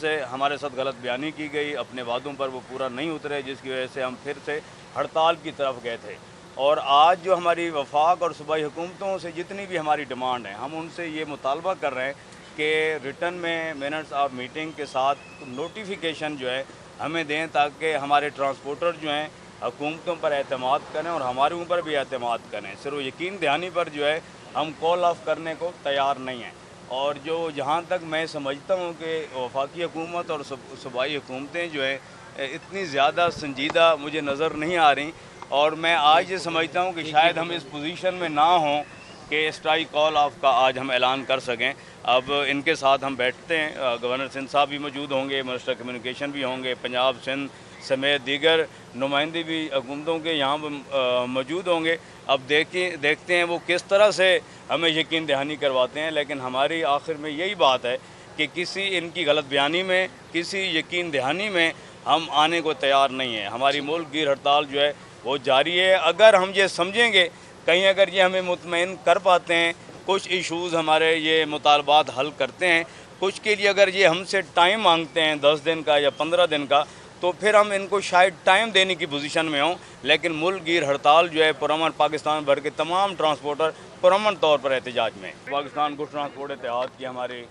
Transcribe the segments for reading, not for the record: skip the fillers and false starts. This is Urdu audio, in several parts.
سے ہمارے ساتھ غلط بیانی کی گئی، اپنے وعدوں پر وہ پورا نہیں اترے، جس کی وجہ سے ہم پھر سے ہڑتال کی طرف گئے تھے۔ اور آج جو ہماری وفاق اور صوبائی حکومتوں سے جتنی بھی ہماری ڈیمانڈ ہیں، ہم ان سے یہ مطالبہ کر رہے ہیں کہ ریٹن میں منٹس آف میٹنگ کے ساتھ نوٹیفیکیشن جو ہے ہمیں دیں، تاکہ ہمارے ٹرانسپورٹر جو ہیں حکومتوں پر اعتماد کریں اور ہمارے اوپر بھی اعتماد کریں۔ صرف یقین دہانی پر جو ہے ہم کال آف کرنے کو تیار نہیں ہیں۔ اور جہاں تک میں سمجھتا ہوں کہ وفاقی حکومت اور صوبائی حکومتیں جو ہے اتنی زیادہ سنجیدہ مجھے نظر نہیں آ رہی، اور میں آج یہ سمجھتا ہوں کہ شاید ہم اس پوزیشن میں نہ ہوں کہ اسٹرائک کال آف کا آج ہم اعلان کر سکیں۔ اب ان کے ساتھ ہم بیٹھتے ہیں، گورنر سندھ صاحب بھی موجود ہوں گے، منسٹر کمیونیکیشن بھی ہوں گے، پنجاب سندھ سمیت دیگر نمائندے بھی حکومتوں کے یہاں موجود ہوں گے۔ اب دیکھتے ہیں وہ کس طرح سے ہمیں یقین دہانی کرواتے ہیں، لیکن ہماری آخر میں یہی بات ہے کہ کسی ان کی غلط بیانی میں، کسی یقین دہانی میں ہم آنے کو تیار نہیں ہیں۔ ہماری ملک گیر ہڑتال جو ہے وہ جاری ہے۔ اگر ہم یہ سمجھیں گے، کہیں اگر یہ ہمیں مطمئن کر پاتے ہیں، کچھ ایشوز ہمارے یہ مطالبات حل کرتے ہیں، کچھ کے لیے اگر یہ ہم سے ٹائم مانگتے ہیں 10 دن کا یا 15 دن کا، تو پھر ہم ان کو شاید ٹائم دینے کی پوزیشن میں ہوں، لیکن ملک گیر ہڑتال جو ہے پرامن پاکستان بھر کے تمام ٹرانسپورٹر پرامن طور پر احتجاج میں۔ پاکستان گڈ ٹرانسپورٹ اتحاد کی ہماری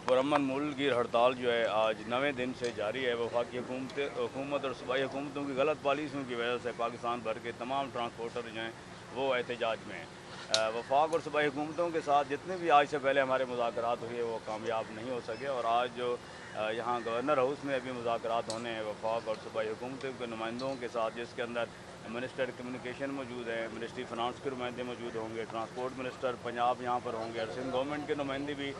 پرامن ملک گیر ہڑتال جو ہے آج 9ویں دن سے جاری ہے۔ وفاقی حکومت اور صوبائی حکومتوں کی غلط پالیسیوں کی وجہ سے پاکستان بھر کے تمام ٹرانسپورٹر جو ہیں وہ احتجاج میں ہیں۔ وفاق اور صوبائی حکومتوں کے ساتھ جتنے بھی آج سے پہلے ہمارے مذاکرات ہوئے وہ کامیاب نہیں ہو سکے، اور آج جو یہاں گورنر ہاؤس میں ابھی مذاکرات ہونے ہیں وفاق اور صوبائی حکومتوں کے نمائندوں کے ساتھ، جس کے اندر منسٹر کمیونیکیشن موجود ہیں، منسٹری فنانس کے نمائندے موجود ہوں گے، ٹرانسپورٹ منسٹر پنجاب یہاں پر ہوں گے، اور سندھ گورنمنٹ کے نمائندے بھی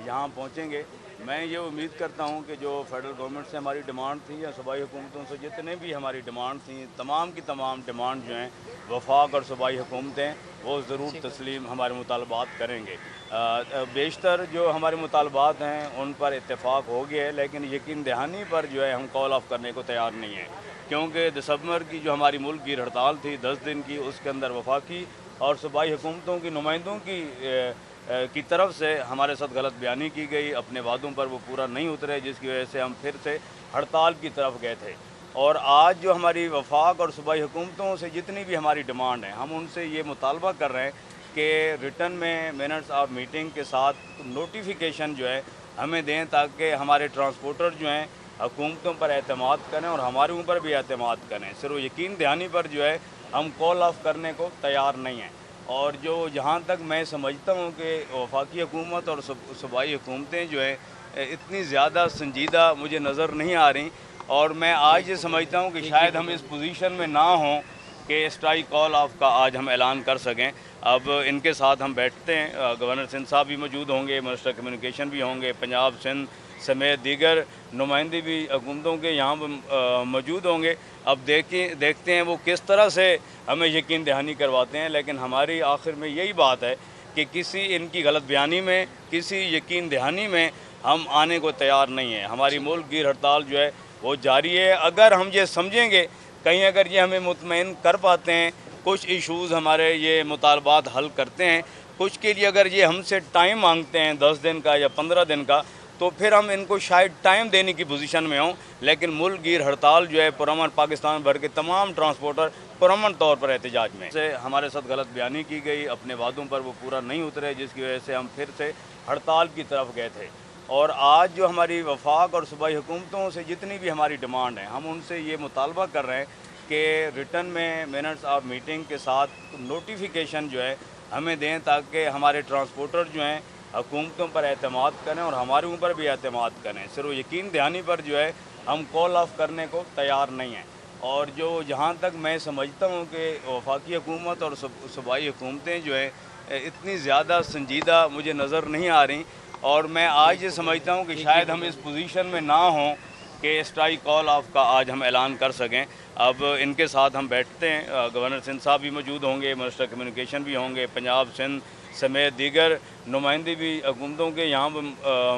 یہاں پہنچیں گے۔ میں یہ امید کرتا ہوں کہ جو فیڈرل گورنمنٹ سے ہماری ڈیمانڈ تھی یا صوبائی حکومتوں سے جتنے بھی ہماری ڈیمانڈ تھیں، تمام کی تمام ڈیمانڈ جو ہیں وفاق اور صوبائی حکومتیں وہ ضرور تسلیم ہمارے مطالبات کریں گے۔ بیشتر جو ہمارے مطالبات ہیں ان پر اتفاق ہو گیا ہے، لیکن یقین دہانی پر جو ہے ہم کال آف کرنے کو تیار نہیں ہیں، کیونکہ دسمبر کی جو ہماری ملک کی ہڑتال تھی 10 دن کی، اس کے اندر وفاقی اور صوبائی حکومتوں کی نمائندوں کی طرف سے ہمارے ساتھ غلط بیانی کی گئی، اپنے وعدوں پر وہ پورا نہیں اترے، جس کی وجہ سے ہم پھر سے ہڑتال کی طرف گئے تھے۔ اور آج جو ہماری وفاق اور صوبائی حکومتوں سے جتنی بھی ہماری ڈیمانڈ ہیں، ہم ان سے یہ مطالبہ کر رہے ہیں کہ ریٹن میں منٹس آف میٹنگ کے ساتھ نوٹیفیکیشن جو ہے ہمیں دیں، تاکہ ہمارے ٹرانسپورٹر جو ہیں حکومتوں پر اعتماد کریں اور ہمارے اوپر بھی اعتماد کریں۔ صرف یقین دہانی پر جو ہے ہم کال آف کرنے کو تیار نہیں ہیں۔ اور جہاں تک میں سمجھتا ہوں کہ وفاقی حکومت اور صوبائی حکومتیں جو ہے اتنی زیادہ سنجیدہ مجھے نظر نہیں آ رہی، اور میں آج یہ سمجھتا ہوں کہ شاید ہم اس پوزیشن میں نہ ہوں کہ اسٹرائک کال آف کا آج ہم اعلان کر سکیں۔ اب ان کے ساتھ ہم بیٹھتے ہیں، گورنر سندھ صاحب بھی موجود ہوں گے، منسٹر کمیونیکیشن بھی ہوں گے، پنجاب سندھ سمیت دیگر نمائندے بھی حکومتوں کے یہاں موجود ہوں گے۔ اب دیکھتے ہیں وہ کس طرح سے ہمیں یقین دہانی کرواتے ہیں، لیکن ہماری آخر میں یہی بات ہے کہ کسی ان کی غلط بیانی میں، کسی یقین دہانی میں ہم آنے کو تیار نہیں ہیں۔ ہماری ملک گیر ہڑتال جو ہے وہ جاری ہے۔ اگر ہم یہ سمجھیں گے، کہیں اگر یہ ہمیں مطمئن کر پاتے ہیں، کچھ ایشوز ہمارے یہ مطالبات حل کرتے ہیں، کچھ کے لیے اگر یہ ہم سے ٹائم مانگتے ہیں 10 دن کا یا 15 دن کا، تو پھر ہم ان کو شاید ٹائم دینے کی پوزیشن میں ہوں، لیکن ملک گیر ہڑتال جو ہے پرامن پاکستان بھر کے تمام ٹرانسپورٹر پرامن طور پر احتجاج میں ہمارے ساتھ غلط بیانی کی گئی، اپنے وعدوں پر وہ پورا نہیں اترے، جس کی وجہ سے ہم پھر سے ہڑتال کی طرف گئے تھے۔ اور آج جو ہماری وفاق اور صوبائی حکومتوں سے جتنی بھی ہماری ڈیمانڈ ہیں، ہم ان سے یہ مطالبہ کر رہے ہیں کہ ریٹن میں منٹس آف میٹنگ کے ساتھ نوٹیفیکیشن جو ہے ہمیں دیں، تاکہ ہمارے ٹرانسپورٹر جو ہیں حکومتوں پر اعتماد کریں اور ہمارے اوپر بھی اعتماد کریں۔ صرف یقین دہانی پر جو ہے ہم کال آف کرنے کو تیار نہیں ہیں۔ اور جہاں تک میں سمجھتا ہوں کہ وفاقی حکومت اور صوبائی حکومتیں جو ہے اتنی زیادہ سنجیدہ مجھے نظر نہیں آ رہی، اور میں آج یہ سمجھتا ہوں کہ شاید ہم اس پوزیشن میں نہ ہوں کہ اسٹرائک کال آف کا آج ہم اعلان کر سکیں۔ اب ان کے ساتھ ہم بیٹھتے ہیں، گورنر سندھ صاحب بھی موجود ہوں گے، منسٹر کمیونیکیشن بھی ہوں گے، پنجاب سندھ سمیت دیگر نمائندے بھی حکومتوں کے یہاں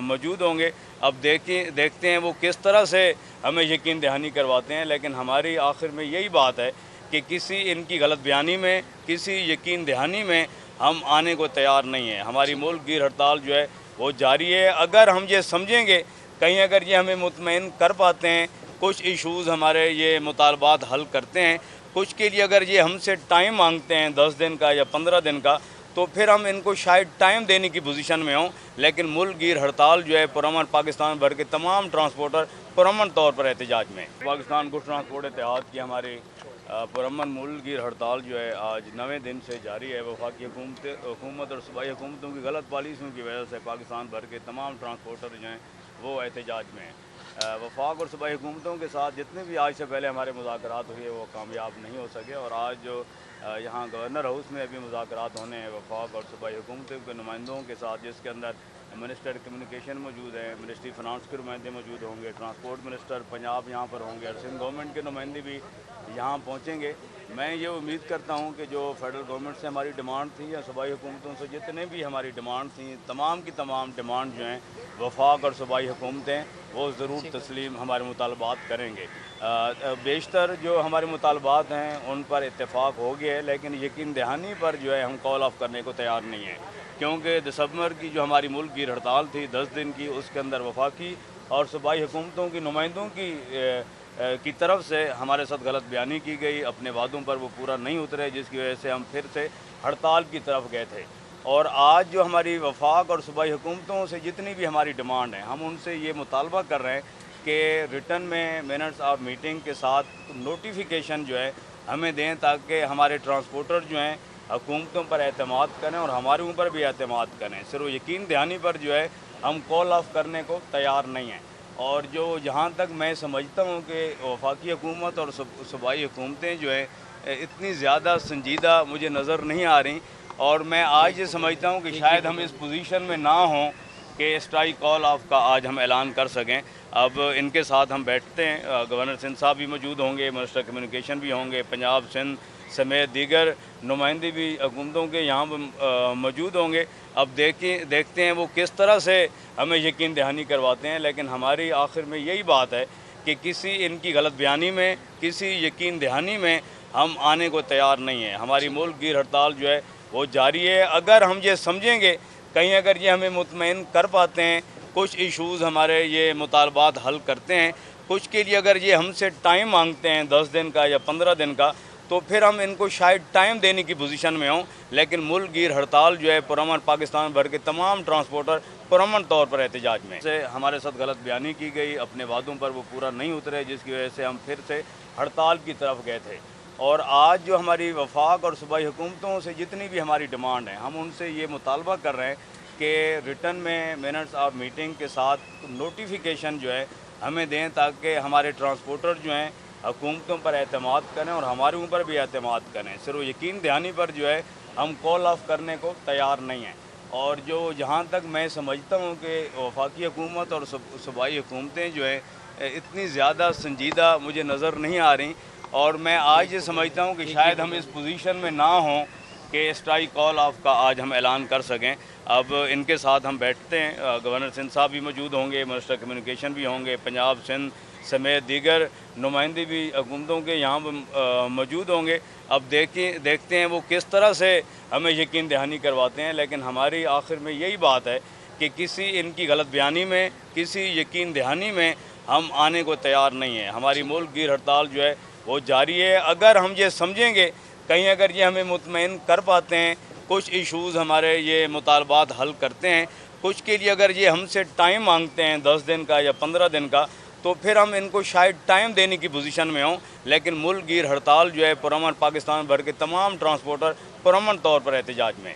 موجود ہوں گے۔ اب دیکھتے ہیں وہ کس طرح سے ہمیں یقین دہانی کرواتے ہیں، لیکن ہماری آخر میں یہی بات ہے کہ کسی ان کی غلط بیانی میں، کسی یقین دہانی میں ہم آنے کو تیار نہیں ہیں۔ ہماری ملک گیر ہڑتال جو ہے وہ جاری ہے۔ اگر ہم یہ سمجھیں گے، کہیں اگر یہ ہمیں مطمئن کر پاتے ہیں، کچھ ایشوز ہمارے یہ مطالبات حل کرتے ہیں، کچھ کے لیے اگر یہ ہم سے ٹائم مانگتے ہیں 10 دن کا یا 15 دن کا، تو پھر ہم ان کو شاید ٹائم دینے کی پوزیشن میں ہوں، لیکن ملک گیر ہڑتال جو ہے پرامن پاکستان بھر کے تمام ٹرانسپورٹر پرامن طور پر احتجاج میں پاکستان گڈ ٹرانسپورٹ اتحاد کی ہماری پرامن ملک گیر ہڑتال جو ہے آج 9ویں دن سے جاری ہے۔ وفاقی حکومت اور صوبائی حکومتوں کی غلط پالیسیوں کی وجہ سے پاکستان بھر کے تمام ٹرانسپورٹر جو ہیں وہ احتجاج میں ہیں۔ وفاق اور صوبائی حکومتوں کے ساتھ جتنے بھی آج سے پہلے ہمارے مذاکرات ہوئے وہ کامیاب نہیں ہو سکے، اور آج جو یہاں گورنر ہاؤس میں ابھی مذاکرات ہونے ہیں وفاق اور صوبائی حکومتوں کے نمائندوں کے ساتھ، جس کے اندر منسٹر کمیونیکیشن موجود ہیں، منسٹری فنانس کے نمائندے موجود ہوں گے، ٹرانسپورٹ منسٹر پنجاب یہاں پر ہوں گے، اور سندھ گورنمنٹ کے نمائندے بھی یہاں پہنچیں گے۔ میں یہ امید کرتا ہوں کہ جو فیڈرل گورنمنٹ سے ہماری ڈیمانڈ تھی یا صوبائی حکومتوں سے جتنے بھی ہماری ڈیمانڈ تھیں، تمام کی تمام ڈیمانڈ جو ہیں وفاق اور صوبائی حکومتیں وہ ضرور تسلیم ہمارے مطالبات کریں گے۔ بیشتر جو ہمارے مطالبات ہیں ان پر اتفاق ہو گیا ہے، لیکن یقین دہانی پر جو ہے ہم کال آف کرنے کو تیار نہیں ہیں، کیونکہ دسمبر کی جو ہماری ملک کی ہڑتال تھی 10 دن کی، اس کے اندر وفاقی اور صوبائی حکومتوں کی نمائندوں کی طرف سے ہمارے ساتھ غلط بیانی کی گئی، اپنے وعدوں پر وہ پورا نہیں اترے، جس کی وجہ سے ہم پھر سے ہڑتال کی طرف گئے تھے۔ اور آج جو ہماری وفاق اور صوبائی حکومتوں سے جتنی بھی ہماری ڈیمانڈ ہیں، ہم ان سے یہ مطالبہ کر رہے ہیں کہ ریٹن میں منٹس آف میٹنگ کے ساتھ نوٹیفیکیشن جو ہے ہمیں دیں، تاکہ ہمارے ٹرانسپورٹر جو ہیں حکومتوں پر اعتماد کریں اور ہمارے اوپر بھی اعتماد کریں۔ صرف یقین دہانی پر جو ہے ہم کال آف کرنے کو تیار نہیں ہیں۔ اور جو جہاں تک میں سمجھتا ہوں کہ وفاقی حکومت اور صوبائی حکومتیں جو ہیں اتنی زیادہ سنجیدہ مجھے نظر نہیں آ رہی، اور میں آج یہ سمجھتا ہوں کہ شاید ہم اس پوزیشن میں نہ ہوں کہ اسٹرائک کال آف کا آج ہم اعلان کر سکیں۔ اب ان کے ساتھ ہم بیٹھتے ہیں، گورنر سندھ صاحب بھی موجود ہوں گے، منسٹر کمیونیکیشن بھی ہوں گے، پنجاب سندھ سمیت دیگر نمائندے بھی حکومتوں کے یہاں موجود ہوں گے۔ اب دیکھتے ہیں وہ کس طرح سے ہمیں یقین دہانی کرواتے ہیں، لیکن ہماری آخر میں یہی بات ہے کہ کسی ان کی غلط بیانی میں، کسی یقین دہانی میں ہم آنے کو تیار نہیں ہیں۔ ہماری ملک گیر ہڑتال جو ہے وہ جاری ہے۔ اگر ہم یہ سمجھیں گے، کہیں اگر یہ ہمیں مطمئن کر پاتے ہیں، کچھ ایشوز ہمارے یہ مطالبات حل کرتے ہیں، کچھ کے لیے اگر یہ ہم سے ٹائم مانگتے ہیں 10 دن کا یا 15 دن کا، تو پھر ہم ان کو شاید ٹائم دینے کی پوزیشن میں ہوں، لیکن ملک گیر ہڑتال جو ہے پرامن پاکستان بھر کے تمام ٹرانسپورٹر پرامن طور پر احتجاج میں ہمارے ساتھ غلط بیانی کی گئی، اپنے وعدوں پر وہ پورا نہیں اترے، جس کی وجہ سے ہم پھر سے ہڑتال کی طرف گئے تھے۔ اور آج جو ہماری وفاق اور صوبائی حکومتوں سے جتنی بھی ہماری ڈیمانڈ ہیں، ہم ان سے یہ مطالبہ کر رہے ہیں کہ ریٹن میں منٹس آف میٹنگ کے ساتھ نوٹیفیکیشن جو ہے ہمیں دیں، تاکہ ہمارے ٹرانسپورٹر جو ہیں حکومتوں پر اعتماد کریں اور ہمارے اوپر بھی اعتماد کریں۔ صرف یقین دہانی پر جو ہے ہم کال آف کرنے کو تیار نہیں ہیں۔ اور جو جہاں تک میں سمجھتا ہوں کہ وفاقی حکومت اور صوبائی حکومتیں جو ہیں اتنی زیادہ سنجیدہ مجھے نظر نہیں آ رہی، اور میں آج یہ سمجھتا ہوں کہ شاید ہم اس پوزیشن میں نہ ہوں کہ اسٹرائک کال آف کا آج ہم اعلان کر سکیں۔ اب ان کے ساتھ ہم بیٹھتے ہیں، گورنر سندھ صاحب بھی موجود ہوں گے، منسٹر کمیونیکیشن بھی ہوں گے، پنجاب سندھ سمیت دیگر نمائندے بھی حکومتوں کے یہاں موجود ہوں گے۔ اب دیکھتے ہیں وہ کس طرح سے ہمیں یقین دہانی کرواتے ہیں، لیکن ہماری آخر میں یہی بات ہے کہ کسی ان کی غلط بیانی میں، کسی یقین دہانی میں ہم آنے کو تیار نہیں ہیں۔ ہماری ملک گیر ہڑتال جو ہے وہ جاری ہے۔ اگر ہم یہ سمجھیں گے، کہیں اگر یہ ہمیں مطمئن کر پاتے ہیں، کچھ ایشوز ہمارے یہ مطالبات حل کرتے ہیں، کچھ کے لیے اگر یہ ہم سے ٹائم مانگتے ہیں 10 دن کا یا 15 دن کا، تو پھر ہم ان کو شاید ٹائم دینے کی پوزیشن میں ہوں، لیکن ملک گیر ہڑتال جو ہے پرامن پاکستان بھر کے تمام ٹرانسپورٹر پرامن طور پر احتجاج میں